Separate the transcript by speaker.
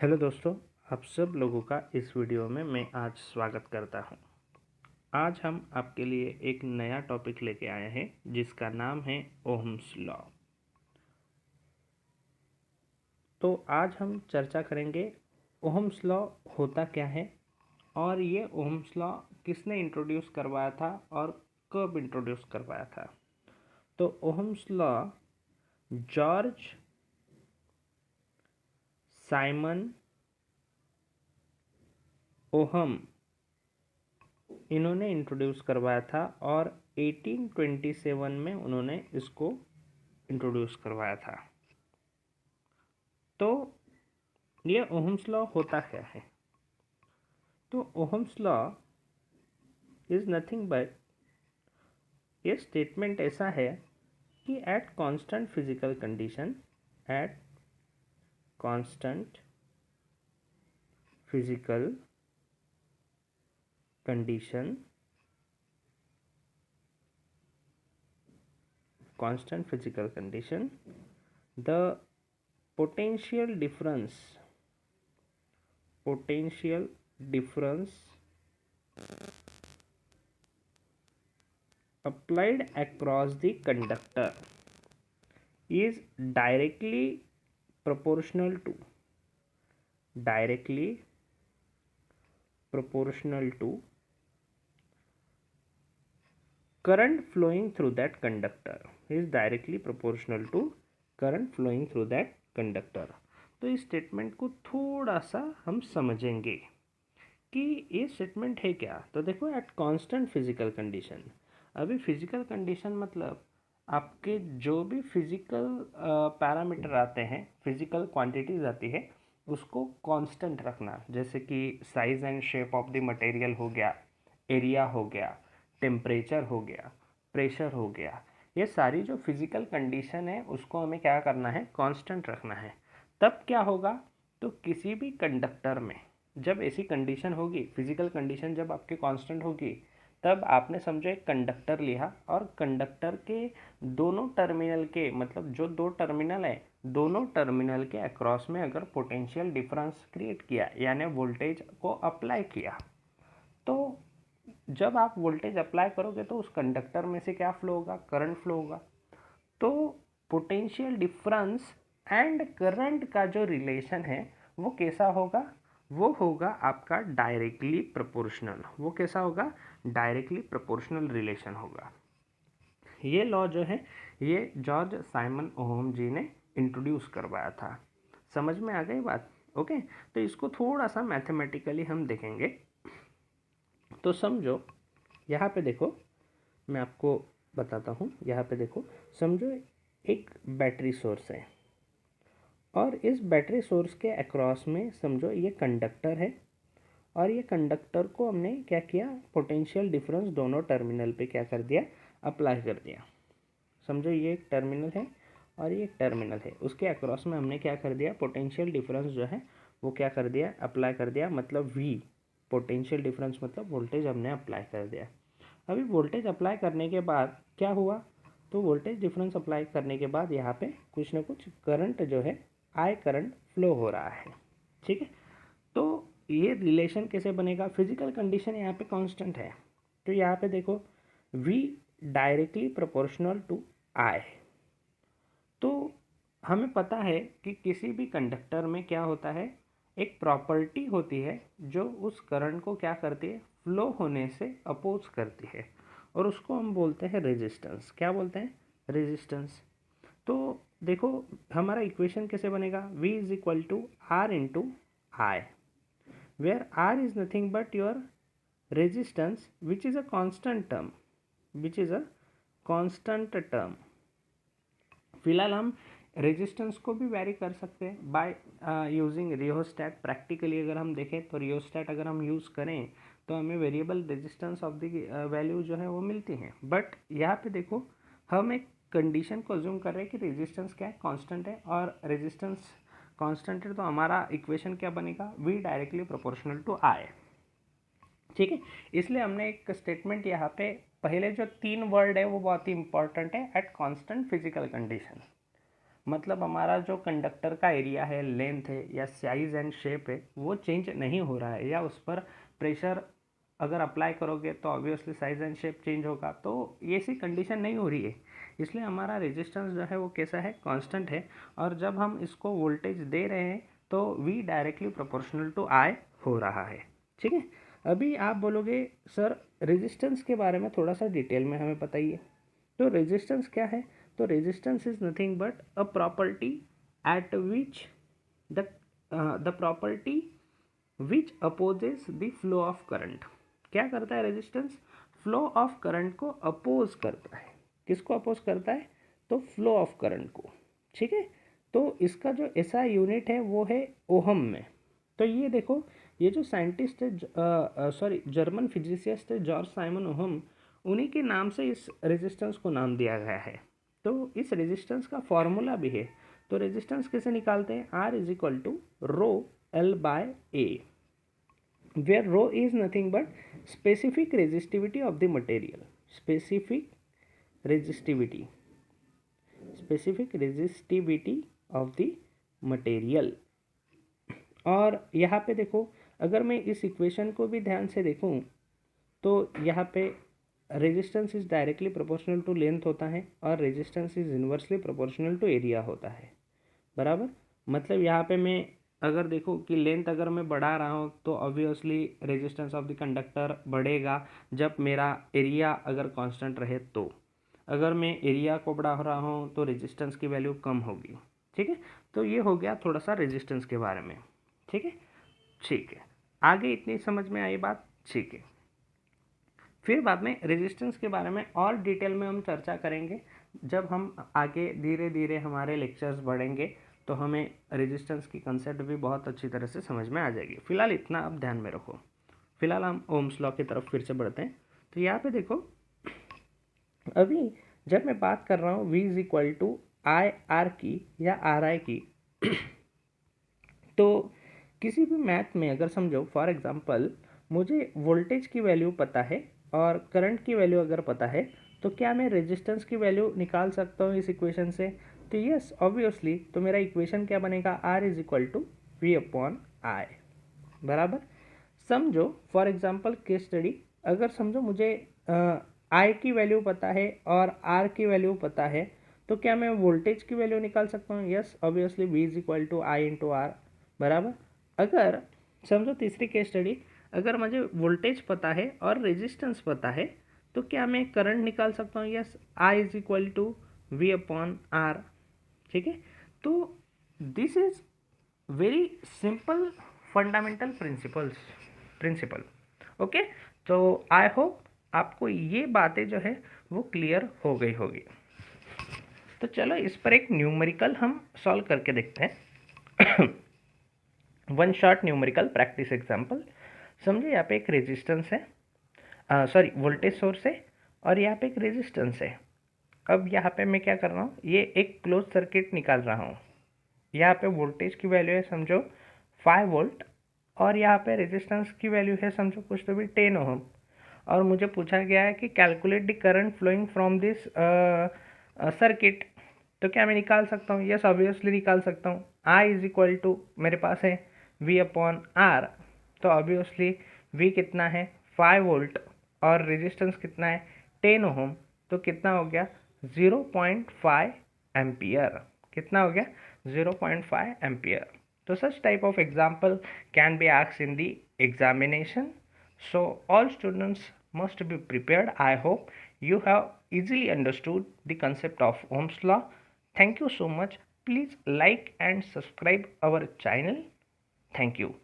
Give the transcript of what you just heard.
Speaker 1: Hello दोस्तों, आप सब लोगों का इस वीडियो में मैं आज स्वागत करता हूं। आज हम आपके लिए एक नया टॉपिक लेके आए हैं जिसका नाम है ओहम्स लॉ। तो आज हम चर्चा करेंगे ओहम्स लॉ होता क्या है और ये ओहम्स लॉ किसने इंट्रोड्यूस करवाया था और कब इंट्रोड्यूस करवाया था। तो Ohm's law George Simon Ohm इन्होंने इंट्रोड्यूस करवाया था और 1827 में उन्होंने इसको इंट्रोड्यूस करवाया था। तो ये ओहम्स लॉ होता क्या है? तो Ohm's law is nothing but ये स्टेटमेंट ऐसा है कि at constant physical condition at constant physical condition the potential difference applied across the conductor is directly proportional to current flowing through that conductor is directly proportional to current flowing through that conductor। तो इस statement को थोड़ा सा हम समझेंगे कि ये statement है क्या। तो देखो, एट कांस्टेंट फिजिकल कंडीशन, अभी फिजिकल कंडीशन मतलब आपके जो भी फिजिकल पैरामीटर आते हैं, फिजिकल क्वांटिटीज आती है, उसको कांस्टेंट रखना। जैसे कि size and shape of the material हो गया, एरिया हो गया, टेम्परेचर हो गया, प्रेशर हो गया, ये सारी जो फिजिकल कंडीशन है उसको हमें क्या करना है, कांस्टेंट रखना है। तब क्या होगा, तो किसी भी कंडक्टर में जब ऐसी कंडीशन होगी, फिजिकल कंडीशन जब आपकी कांस्टेंट होगी, तब आपने समझो एक कंडक्टर लिया और कंडक्टर के दोनों टर्मिनल के, मतलब जो दो टर्मिनल है, दोनों टर्मिनल के अक्रॉस में अगर पोटेंशियल डिफरेंस क्रिएट किया, यानी वोल्टेज को अप्लाई किया, तो जब आप वोल्टेज अप्लाई करोगे तो उस कंडक्टर में से क्या फ्लो होगा, करंट फ्लो होगा। तो पोटेंशियल डिफरेंस एंड करंट का जो रिलेशन है वो कैसा होगा, वो होगा आपका डायरेक्टली प्रोपोर्शनल। वो कैसा होगा, डायरेक्टली प्रोपोर्शनल रिलेशन होगा। ये लॉ जो है ये जॉर्ज साइमन ओहम जी ने इंट्रोड्यूस करवाया था। समझ में आ गई बात? ओके, तो इसको थोड़ा सा मैथमेटिकली हम देखेंगे। तो समझो, यहाँ पे देखो, मैं आपको बताता हूँ। यहाँ पे देखो, समझो एक बैटरी सोर्स है और इस बैटरी सोर्स के अक्रॉस में समझो ये कंडक्टर है और ये कंडक्टर को हमने क्या किया, पोटेंशियल डिफरेंस दोनों टर्मिनल पे क्या कर दिया, अप्लाई कर दिया। समझो ये एक टर्मिनल है और ये एक टर्मिनल है, उसके अक्रॉस में हमने क्या कर दिया, पोटेंशियल डिफरेंस जो है वो क्या कर दिया, अप्लाई कर दिया। मतलब V, पोटेंशियल डिफरेंस मतलब वोल्टेज हमने अप्लाई कर दिया। अभी वोल्टेज अप्लाई करने के बाद क्या हुआ, तो वोल्टेज डिफरेंस अप्लाई करने के बाद यहाँ पे कुछ ना कुछ करंट जो है, आई करंट फ्लो हो रहा है। ठीक है, तो ये रिलेशन कैसे बनेगा, फिजिकल कंडीशन यहाँ पे कांस्टेंट है, तो यहाँ पे देखो V directly proportional to I। तो हमें पता है कि किसी भी कंडक्टर में क्या होता है, एक प्रॉपर्टी होती है जो उस करंट को क्या करती है, फ्लो होने से अपोज करती है, और उसको हम बोलते हैं रेजिस्टेंस। क्या बोलते हैं, रेजिस्टेंस। तो देखो हमारा इक्वेशन कैसे बनेगा, V is equal to R into I, where R is nothing but your resistance which is a constant term, which is a constant term. फिलहाल हम रेजिस्टेंस को भी वैरी कर सकते हैं बाय यूजिंग रियोस्टैट। प्रैक्टिकली अगर हम देखें तो रियोस्टैट अगर हम यूज़ करें तो हमें variable resistance of the value जो है वो मिलती हैं। बट यहाँ पे देखो, हम एक कंडीशन को अज्यूम कर रहे हैं कि रेजिस्टेंस क्या है, कांस्टेंट है, और रेजिस्टेंस कांस्टेंट है, तो हमारा इक्वेशन क्या बनेगा, V directly proportional to I। ठीक है, इसलिए हमने एक स्टेटमेंट यहाँ पे, पहले जो तीन वर्ड है वो बहुत ही इंपॉर्टेंट है, एट कांस्टेंट फिजिकल कंडीशन। मतलब हमारा जो कंडक्टर का एरिया है, लेंथ है या साइज एंड शेप है, वो चेंज नहीं हो रहा है, या उस पर प्रेशर अगर अप्लाई करोगे तो obviously size and shape change होगा, तो ये ऐसी कंडीशन नहीं हो रही है। इसलिए हमारा रेजिस्टेंस जो है वो कैसा है, कांस्टेंट है। और जब हम इसको वोल्टेज दे रहे हैं तो V directly proportional to I हो रहा है। ठीक है, अभी आप बोलोगे सर रेजिस्टेंस के बारे में थोड़ा सा डिटेल में हमें बताइए। तो रेजिस्टेंस क्या है? तो resistance is nothing but a property eight which the property which opposes the flow of current. क्या करता है रेजिस्टेंस? फ्लो ऑफ करंट को अपोज करता है। किसको अपोज करता है? तो फ्लो ऑफ करंट को। ठीक है, तो इसका जो ऐसा यूनिट है वो है ओहम में। तो ये देखो, ये जो साइंटिस्ट है, सॉरी जर्मन फिजिसिस्ट है जॉर्ज साइमन ओहम, उन्हीं के नाम से इस रेजिस्टेंस को नाम दिया गया है। तो इस रेजिस्टेंस का फॉर्मूला भी है। तो रेजिस्टेंस कैसे निकालते हैं? R is equal to rho L by A, where rho is nothing but specific resistivity of the material, specific resistivity of the material। और यहाँ पे देखो, अगर मैं इस इक्वेशन को भी ध्यान से देखूँ तो यहाँ पे resistance is directly proportional to length होता है और resistance is inversely proportional to area होता है। बराबर, मतलब यहाँ पे मैं अगर देखो कि लेंथ अगर मैं बढ़ा रहा हूँ तो obviously resistance of the conductor बढ़ेगा जब मेरा एरिया अगर कांस्टेंट रहे। तो अगर मैं एरिया को बढ़ा रहा हूँ तो रेजिस्टेंस की वैल्यू कम होगी। ठीक है, तो ये हो गया थोड़ा सा रेजिस्टेंस के बारे में। ठीक है, ठीक है, आगे इतनी समझ में आई बात। ठीक है, फिर बाद में रेजिस्टेंस के बारे में और डिटेल में हम चर्चा करेंगे। जब हम आगे धीरे धीरे हमारे लेक्चर्स बढ़ेंगे तो हमें रेजिस्टेंस की कंसेप्ट भी बहुत अच्छी तरह से समझ में आ जाएगी। फिलहाल इतना आप ध्यान में रखो। फिलहाल हम ओम्स लॉ की तरफ फिर से बढ़ते हैं। तो यहाँ पे देखो, अभी जब मैं बात कर रहा हूँ V is equal to I R की या आर आई की, तो किसी भी मैथ में अगर समझो फॉर एग्जांपल मुझे वोल्टेज की वैल्यू पता है और करंट की वैल्यू अगर पता है, तो क्या मैं रेजिस्टेंस की वैल्यू निकाल सकता हूँ इस इक्वेशन से? तो यस ऑब्वियसली, तो मेरा इक्वेशन क्या बनेगा? R is equal to V upon I. बराबर, समझो फॉर एग्जांपल केस स्टडी, अगर समझो मुझे I की वैल्यू पता है और R की वैल्यू पता है, तो क्या मैं वोल्टेज की वैल्यू निकाल सकता हूँ? Yes obviously, V is equal to I into R. बराबर, अगर समझो तीसरी केस स्टडी, अगर मुझे वोल्टेज पता है और रेजिस्टेंस पता है, तो क्या मैं करंट निकाल सकता हूँ? Yes, I is equal to V upon R. ठीक है, तो this is very simple fundamental principle. Okay, तो आई होप आपको ये बातें जो है वो क्लियर हो गई होगी। तो चलो इस पर एक न्यूमेरिकल हम सॉल्व करके देखते हैं। One short numerical practice example. समझिए यहाँ पे एक रेजिस्टेंस है, सॉरी वोल्टेज सोर्स है, और यहाँ पे एक रेजिस्टेंस है। अब यहाँ पे मैं क्या कर रहा हूँ, ये एक क्लोज सर्किट निकाल रहा हूँ। यहाँ पे वोल्टेज की वैल्यू है समझो 5 वोल्ट, और यहाँ पे रेजिस्टेंस की वैल्यू है समझो कुछ तो भी 10 ओम। और मुझे पूछा गया है कि calculate the current flowing from this circuit. तो क्या मैं निकाल सकता हूँ? यस ऑब्वियसली निकाल सकता हूँ। आई इज इक्वल टू मेरे पास है V अपॉन आर। तो ऑब्वियसली V कितना है? 5 वोल्ट, और रेजिस्टेंस कितना है? 10 ओम। तो कितना हो गया? 0.5 एम्पियर। कितना हो गया? 0.5 एम्पियर। तो such type of example can be asked in the examination. So all students must be prepared. I hope you have easily understood the concept of Ohm's law. Thank you so much. Please like and subscribe our channel. Thank you.